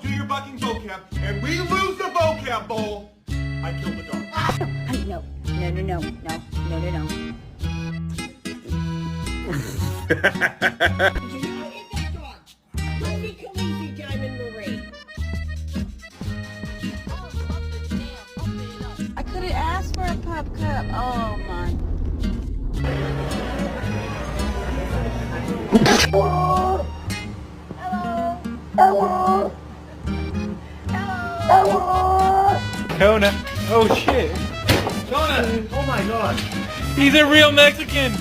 Do your bucking vocab, and we lose the vocab bowl. I killed the dog. No. You know it, that dog. Don't be easy, Diamond Marie. I could have asked for a pup cup. Oh my. Hello. Hello. Hello. Kona. Oh shit. Jonah! Oh my god! He's a real Mexican.